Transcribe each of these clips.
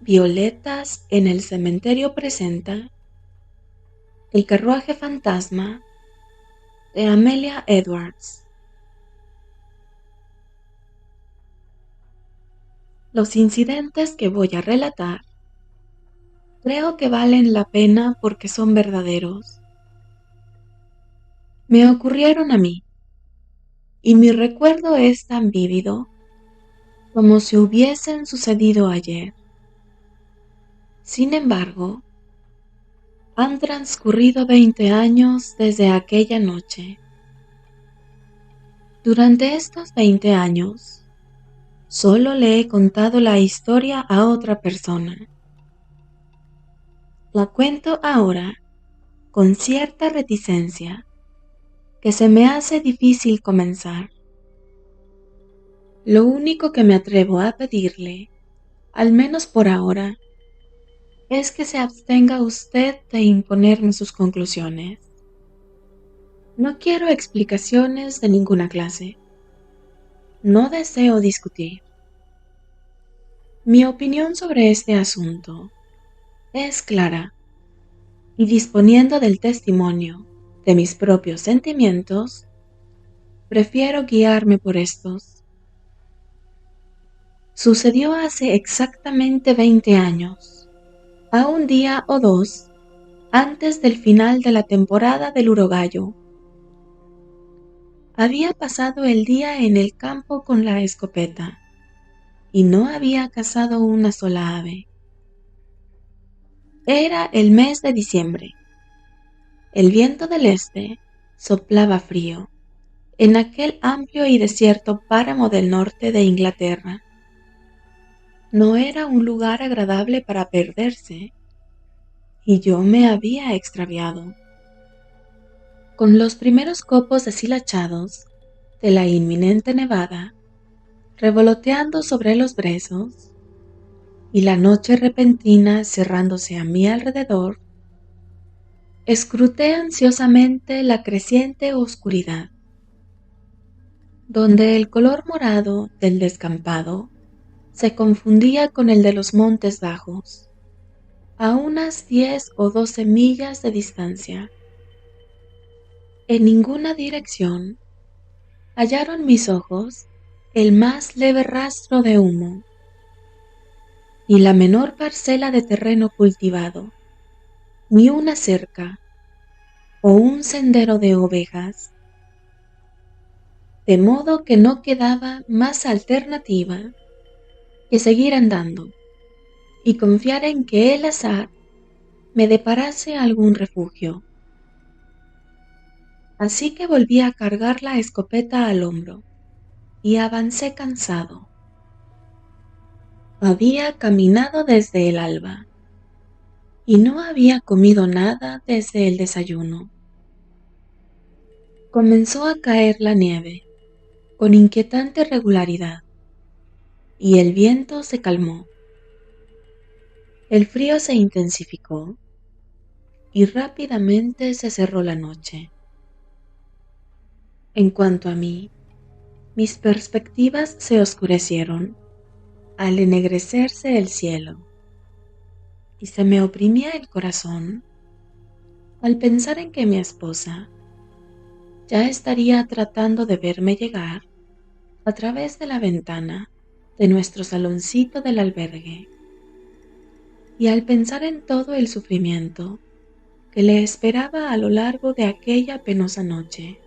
Violetas en el cementerio presenta El carruaje fantasma de Amelia Edwards. Los incidentes que voy a relatar creo que valen la pena porque son verdaderos. Me ocurrieron a mí, y mi recuerdo es tan vívido como si hubiesen sucedido ayer. Sin embargo, han transcurrido 20 años desde aquella noche. Durante estos 20 años, solo le he contado la historia a otra persona. La cuento ahora con cierta reticencia que se me hace difícil comenzar. Lo único que me atrevo a pedirle, al menos por ahora, es que se abstenga usted de imponerme sus conclusiones. No quiero explicaciones de ninguna clase. No deseo discutir. Mi opinión sobre este asunto es clara, y disponiendo del testimonio de mis propios sentimientos, prefiero guiarme por estos. Sucedió hace exactamente 20 años, a un día o dos antes del final de la temporada del urogallo. Había pasado el día en el campo con la escopeta y no había cazado una sola ave. Era el mes de diciembre. El viento del este soplaba frío en aquel amplio y desierto páramo del norte de Inglaterra. No era un lugar agradable para perderse, y yo me había extraviado. Con los primeros copos deshilachados de la inminente nevada revoloteando sobre los brezos, y la noche repentina cerrándose a mi alrededor, escruté ansiosamente la creciente oscuridad, donde el color morado del descampado se confundía con el de los montes bajos, a unas 10 o 12 millas de distancia. En ninguna dirección hallaron mis ojos el más leve rastro de humo, ni la menor parcela de terreno cultivado, ni una cerca o un sendero de ovejas, de modo que no quedaba más alternativa que seguir andando y confiar en que el azar me deparase algún refugio. Así que volví a cargar la escopeta al hombro y avancé cansado. Había caminado desde el alba y no había comido nada desde el desayuno. Comenzó a caer la nieve con inquietante regularidad y el viento se calmó. El frío se intensificó y rápidamente se cerró la noche. En cuanto a mí, mis perspectivas se oscurecieron al ennegrecerse el cielo, y se me oprimía el corazón al pensar en que mi esposa ya estaría tratando de verme llegar a través de la ventana de nuestro saloncito del albergue, y al pensar en todo el sufrimiento que le esperaba a lo largo de aquella penosa noche.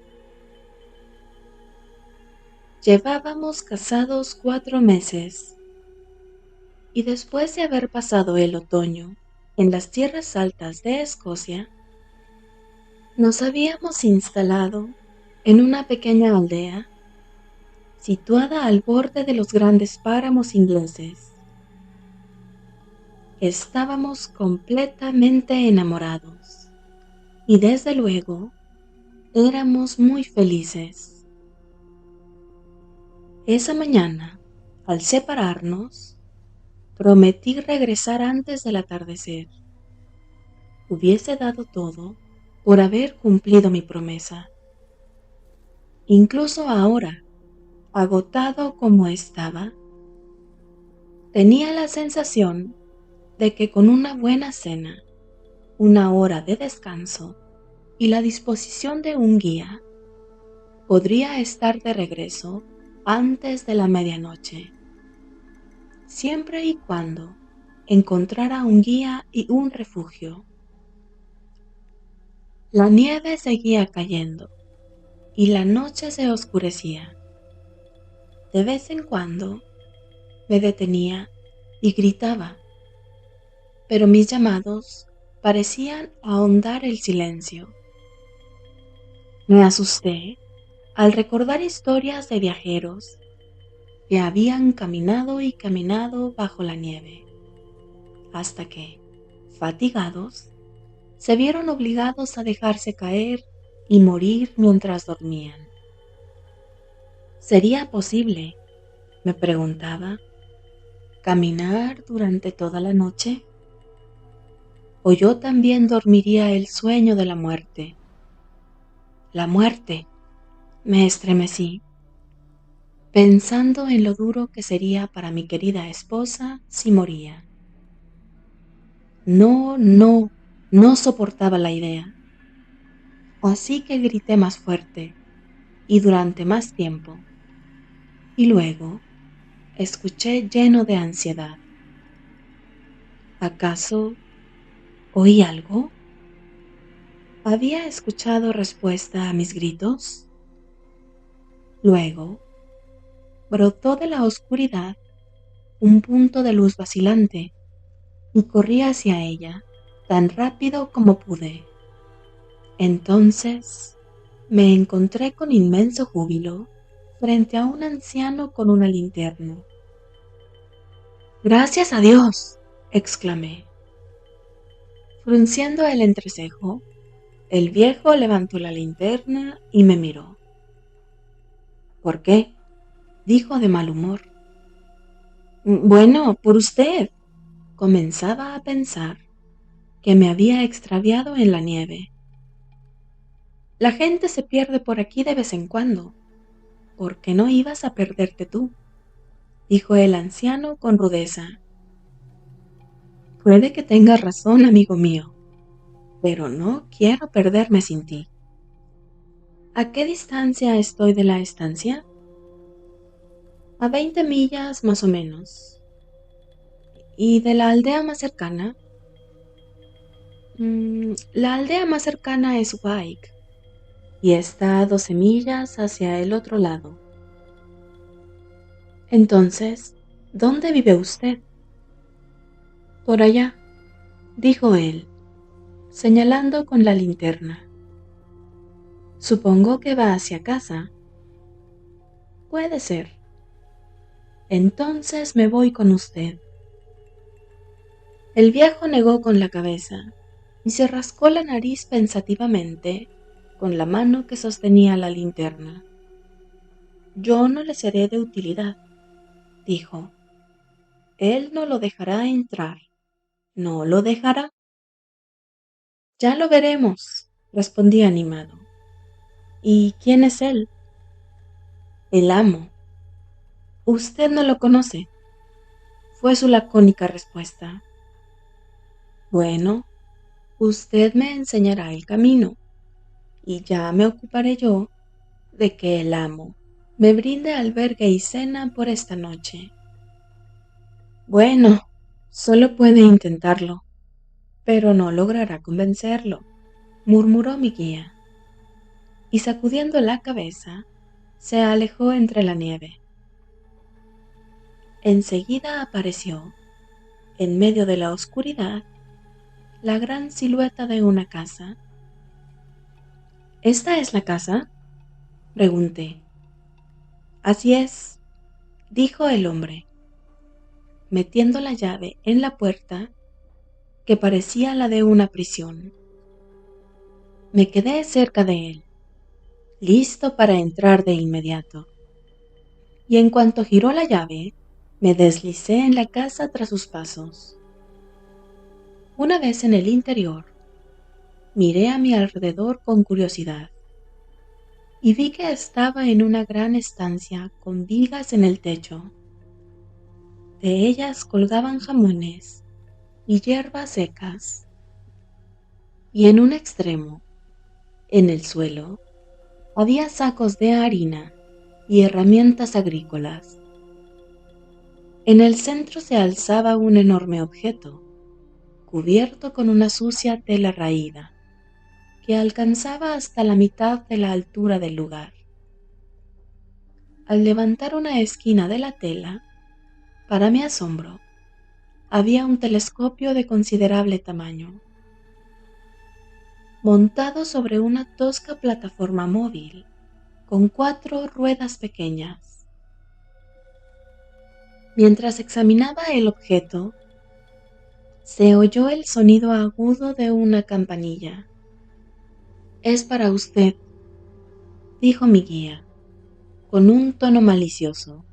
Llevábamos casados 4 meses, y después de haber pasado el otoño en las tierras altas de Escocia, nos habíamos instalado en una pequeña aldea situada al borde de los grandes páramos ingleses. Estábamos completamente enamorados y desde luego éramos muy felices. Esa mañana, al separarnos, prometí regresar antes del atardecer. Hubiese dado todo por haber cumplido mi promesa. Incluso ahora, agotado como estaba, tenía la sensación de que con una buena cena, una hora de descanso y la disposición de un guía, podría estar de regreso antes de la medianoche, siempre y cuando encontrara un guía y un refugio. La nieve seguía cayendo y la noche se oscurecía. De vez en cuando me detenía y gritaba, pero mis llamados parecían ahondar el silencio. Me asusté al recordar historias de viajeros que habían caminado y caminado bajo la nieve, hasta que, fatigados, se vieron obligados a dejarse caer y morir mientras dormían. ¿Sería posible, me preguntaba, caminar durante toda la noche? ¿O yo también dormiría el sueño de la muerte? La muerte, me estremecí, pensando en lo duro que sería para mi querida esposa si moría. No, no, no soportaba la idea. Así que grité más fuerte y durante más tiempo. Y luego escuché lleno de ansiedad. ¿Acaso oí algo? ¿Había escuchado respuesta a mis gritos? Luego brotó de la oscuridad un punto de luz vacilante y corrí hacia ella tan rápido como pude. Entonces me encontré con inmenso júbilo frente a un anciano con una linterna. ¡Gracias a Dios!, exclamé. Frunciendo el entrecejo, el viejo levantó la linterna y me miró. ¿Por qué?, dijo de mal humor. Bueno, por usted. Comenzaba a pensar que me había extraviado en la nieve. La gente se pierde por aquí de vez en cuando. ¿Por qué no ibas a perderte tú?, dijo el anciano con rudeza. Puede que tengas razón, amigo mío, pero no quiero perderme sin ti. ¿A qué distancia estoy de la estancia? A 20 millas más o menos. ¿Y de la aldea más cercana? La aldea más cercana es Wyke y está a 12 millas hacia el otro lado. Entonces, ¿dónde vive usted? Por allá, dijo él, señalando con la linterna. Supongo que va hacia casa. Puede ser. Entonces me voy con usted. El viejo negó con la cabeza y se rascó la nariz pensativamente con la mano que sostenía la linterna. Yo no le seré de utilidad, dijo. Él no lo dejará entrar. ¿No lo dejará? Ya lo veremos, respondí animado. ¿Y quién es él? El amo. Usted no lo conoce, fue su lacónica respuesta. Bueno, usted me enseñará el camino y ya me ocuparé yo de que el amo me brinde albergue y cena por esta noche. Bueno, solo puede intentarlo, pero no logrará convencerlo, murmuró mi guía, y sacudiendo la cabeza, se alejó entre la nieve. Enseguida apareció, en medio de la oscuridad, la gran silueta de una casa. ¿Esta es la casa?, pregunté. Así es, dijo el hombre, metiendo la llave en la puerta que parecía la de una prisión. Me quedé cerca de él, listo para entrar de inmediato, y en cuanto giró la llave, me deslicé en la casa tras sus pasos. Una vez en el interior, miré a mi alrededor con curiosidad y vi que estaba en una gran estancia con vigas en el techo. De ellas colgaban jamones y hierbas secas, y en un extremo, en el suelo, había sacos de harina y herramientas agrícolas. En el centro se alzaba un enorme objeto, cubierto con una sucia tela raída, que alcanzaba hasta la mitad de la altura del lugar. Al levantar una esquina de la tela, para mi asombro, había un telescopio de considerable tamaño, montado sobre una tosca plataforma móvil, con 4 ruedas pequeñas. Mientras examinaba el objeto, se oyó el sonido agudo de una campanilla. «Es para usted», dijo mi guía, con un tono malicioso.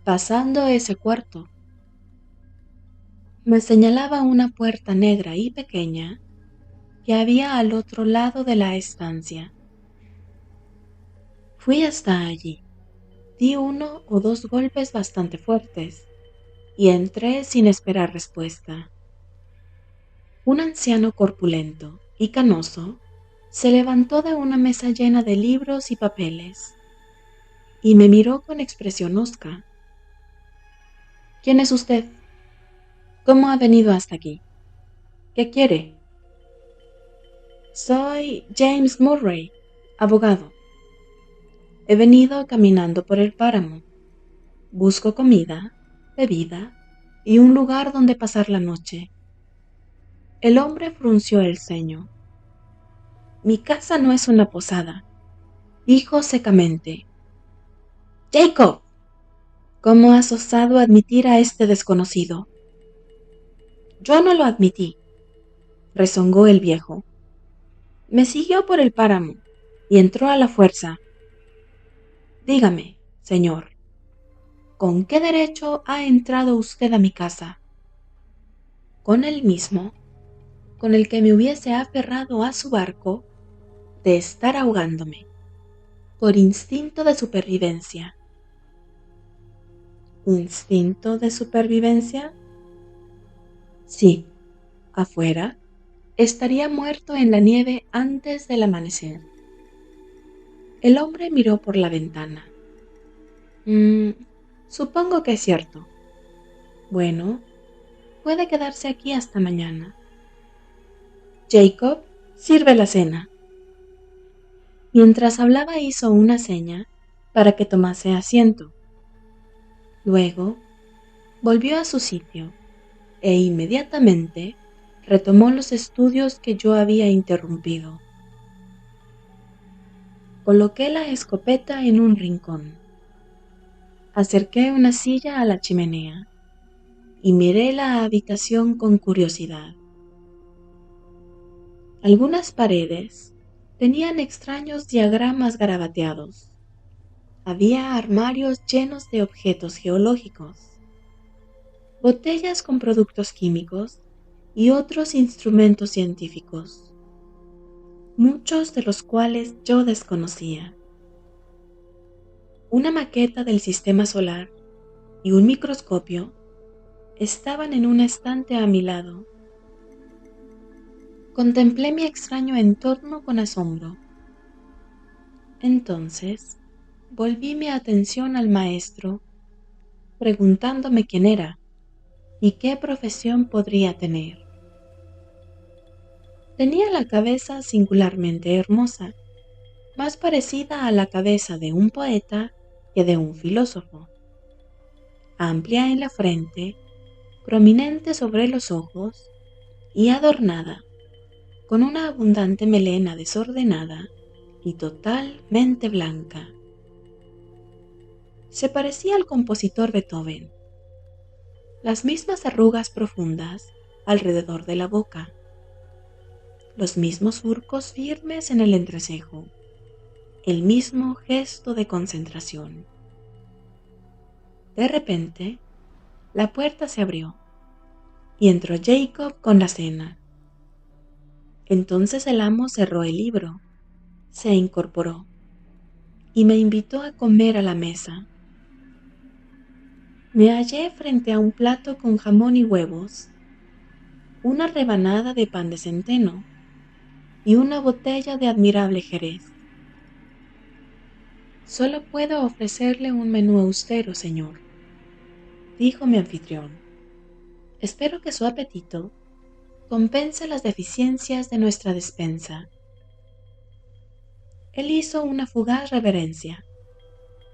«Pasando ese cuarto». Me señalaba una puerta negra y pequeña que había al otro lado de la estancia. Fui hasta allí, di 1 o 2 golpes bastante fuertes y entré sin esperar respuesta. Un anciano corpulento y canoso se levantó de una mesa llena de libros y papeles y me miró con expresión hosca. «¿Quién es usted? ¿Cómo ha venido hasta aquí? ¿Qué quiere?» «Soy James Murray, abogado. He venido caminando por el páramo. Busco comida, bebida y un lugar donde pasar la noche». El hombre frunció el ceño. «Mi casa no es una posada», dijo secamente. «Jacob, ¿cómo has osado admitir a este desconocido?» «Yo no lo admití», rezongó el viejo. «Me siguió por el páramo y entró a la fuerza. Dígame, señor, ¿con qué derecho ha entrado usted a mi casa?» «Con el mismo con el que me hubiese aferrado a su barco de estar ahogándome, por instinto de supervivencia». ¿Instinto de supervivencia? Sí, afuera estaría muerto en la nieve antes del amanecer. El hombre miró por la ventana. Supongo que es cierto. Bueno, puede quedarse aquí hasta mañana. Jacob, sirve la cena». Mientras hablaba hizo una seña para que tomase asiento. Luego volvió a su sitio e inmediatamente retomó los estudios que yo había interrumpido. Coloqué la escopeta en un rincón. Acerqué una silla a la chimenea y miré la habitación con curiosidad. Algunas paredes tenían extraños diagramas garabateados. Había armarios llenos de objetos geológicos, botellas con productos químicos y otros instrumentos científicos, muchos de los cuales yo desconocía. Una maqueta del sistema solar y un microscopio estaban en un estante a mi lado. Contemplé mi extraño entorno con asombro. Entonces, volví mi atención al maestro, preguntándome quién era y qué profesión podría tener. Tenía la cabeza singularmente hermosa, más parecida a la cabeza de un poeta que de un filósofo. Amplia en la frente, prominente sobre los ojos y adornada con una abundante melena desordenada y totalmente blanca. Se parecía al compositor Beethoven. Las mismas arrugas profundas alrededor de la boca, los mismos surcos firmes en el entrecejo, el mismo gesto de concentración. De repente, la puerta se abrió y entró Jacob con la cena. Entonces el amo cerró el libro, se incorporó y me invitó a comer a la mesa. Me hallé frente a un plato con jamón y huevos una rebanada de pan de centeno y una botella de admirable jerez. Solo puedo ofrecerle un menú austero, señor, dijo mi anfitrión. Espero que su apetito compense las deficiencias de nuestra despensa. Él hizo una fugaz reverencia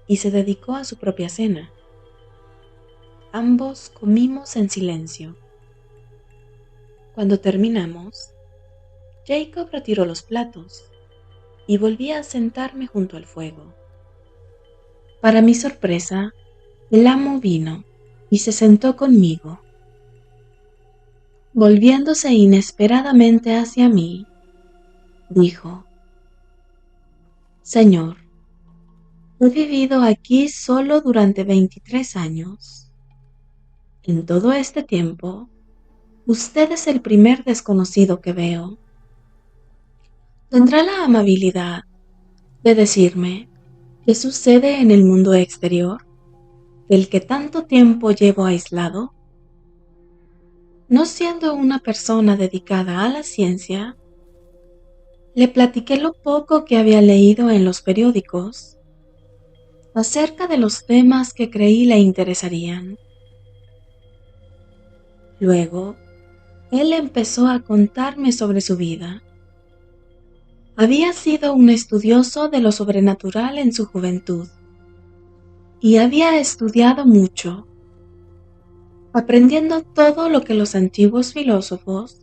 y se dedicó a su propia cena. Ambos comimos en silencio. Cuando terminamos, Jacob retiró los platos y volví a sentarme junto al fuego. Para mi sorpresa, el amo vino y se sentó conmigo. Volviéndose inesperadamente hacia mí, dijo: Señor, he vivido aquí solo durante 23 años. En todo este tiempo, usted es el primer desconocido que veo. ¿Tendrá la amabilidad de decirme qué sucede en el mundo exterior, del que tanto tiempo llevo aislado? No siendo una persona dedicada a la ciencia, le platiqué lo poco que había leído en los periódicos acerca de los temas que creí le interesarían. Luego, él empezó a contarme sobre su vida. Había sido un estudioso de lo sobrenatural en su juventud y había estudiado mucho, aprendiendo todo lo que los antiguos filósofos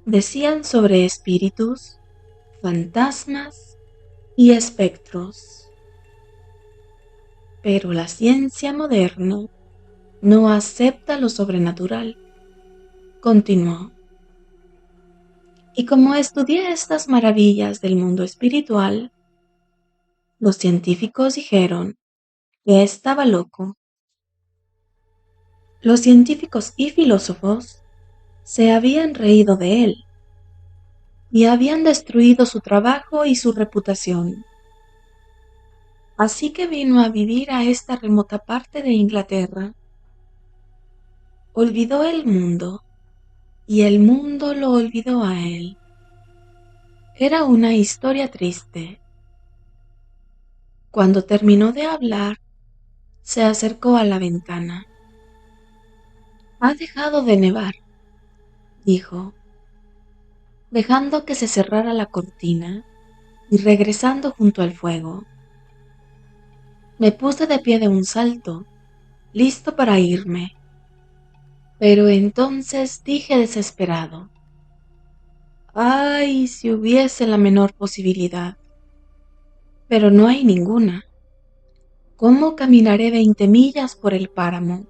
decían sobre espíritus, fantasmas y espectros. Pero la ciencia moderna no acepta lo sobrenatural, continuó. Y como estudié estas maravillas del mundo espiritual, los científicos dijeron que estaba loco. Los científicos y filósofos se habían reído de él y habían destruido su trabajo y su reputación. Así que vino a vivir a esta remota parte de Inglaterra. Olvidó el mundo y el mundo lo olvidó a él. Era una historia triste. Cuando terminó de hablar, se acercó a la ventana. Ha dejado de nevar, dijo, dejando que se cerrara la cortina y regresando junto al fuego. Me puse de pie de un salto, listo para irme. Pero entonces dije desesperado: ¡ay, si hubiese la menor posibilidad! Pero no hay ninguna. ¿Cómo caminaré 20 millas por el páramo?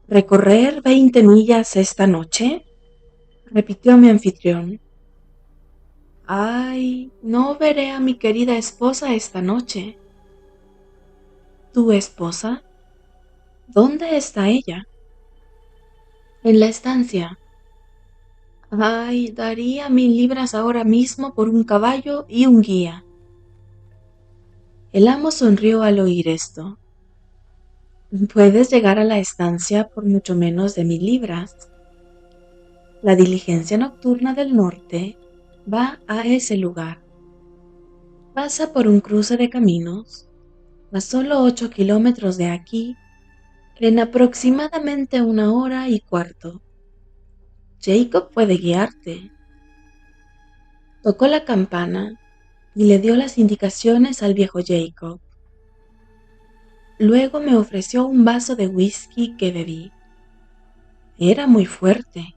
¿Recorrer 20 millas esta noche?, repitió mi anfitrión. ¡ay, no veré a mi querida esposa esta noche! ¿Tu esposa? ¿Dónde está ella? En la estancia. ¡ay, daría 1000 libras ahora mismo por un caballo y un guía! El amo sonrió al oír esto. Puedes llegar a la estancia por mucho menos de 1000 libras. La diligencia nocturna del norte va a ese lugar. Pasa por un cruce de caminos a solo 8 kilómetros de aquí en aproximadamente 1 hora y cuarto. Jacob puede guiarte. Tocó la campana y le dio las indicaciones al viejo Jacob. Luego me ofreció un vaso de whisky que bebí. Era muy fuerte.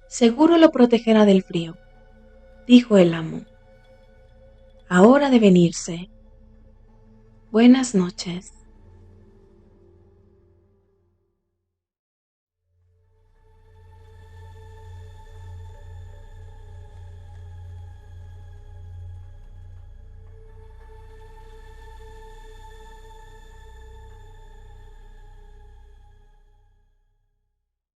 Seguro lo protegerá del frío, dijo el amo. Ahora deben irse. Buenas noches.